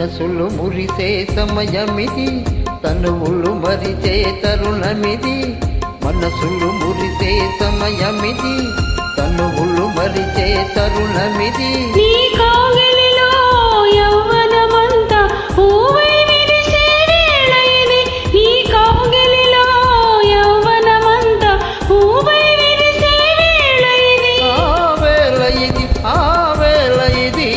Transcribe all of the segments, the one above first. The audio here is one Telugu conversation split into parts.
మనసులు మురిసే సమయమిది, తనువులు మరిచే తరుణమిది. మనసులు మురిసే సమయమిది, తనువులు మరిచే తరుణమిది. నీ కౌగిలిలో యవ్వనమంతా పూవై విరిసే వేళ ఇది. నీ కౌగిలిలో యవ్వనమంతా పూవై విరిసే వేళ ఇది. ఆ వేళ ఇది, ఆ వేళ ఇది.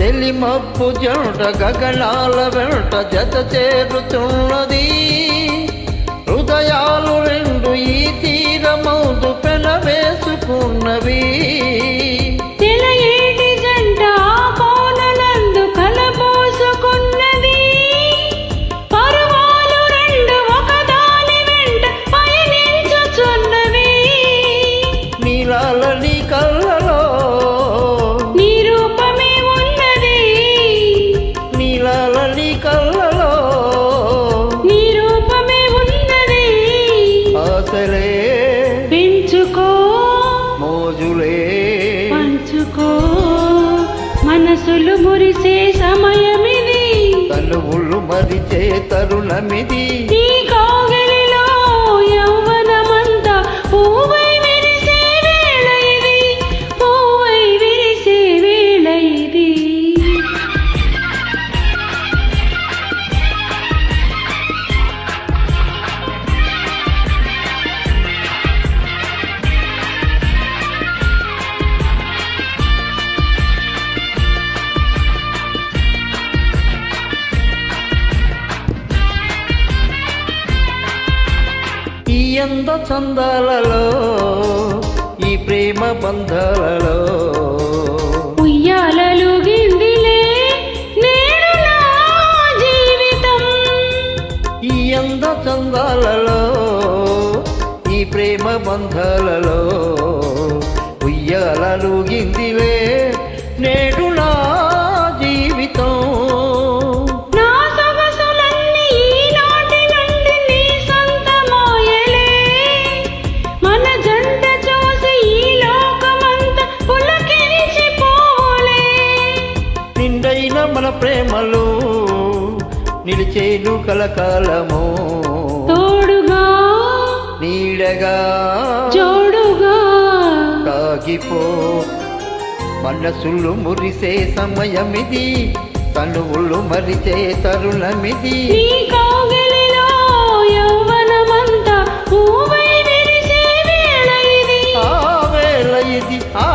తెలిమబ్బు జంట గగనాల వెంట జత చేరుతున్నది. హృదయాలు రెండు ఈ తీరమౌదు పెనవేసుకున్నవి. తెలయేటి జంట ఆ కోనలందు కలబోసుకున్నది. పరువాలు రెండు ఒకదాని వెంట పయనించుచున్నవి. నీలాల నీ కళ్ళలో నీ రూపమే ఉన్నది. నీలాల నీ కళ్ళలో నీ రూపమే ఉన్నది. ఆశలే పెంచుకో మోజులే పంచుకో, మనసులు మురిసే సమయమిది. తనువులు మరిచే తరుణమిది. నీ కౌగిలిలో యవ్వనమంతా పూవై విరిసే వేళ ఇది. పూవై విరిసే వేళ ఇది. ఈ అంద చందాలలో ఈ ప్రేమ బంధాలలో ఉయ్యాలలు గిందిలే నేడు నా జీవితం. ఈ అంద చందాలలో ఈ ప్రేమ బంధాలలో ఉయ్యాలలు గిందిలే నేడు నా జీవితం. నా సొగసులన్నీ ఈనాటి నుండి నీ సొంతమాయలే. మన జంట చూసి ఈ లోకమంతా పులకించిపోలే. నిండైన మన ప్రేమలు నిలిచేను కలకాలము. తోడుగా నీడగా జోడుగా సాగిపో, మనసులు మురిసే సమయమిది, తనువులు మరిచే తరుణమిది. నీ కౌగిలిలో యవ్వనమంతా పూవై విరిసే వేళ ఇది. ఆ వేళ ఇది, ఆ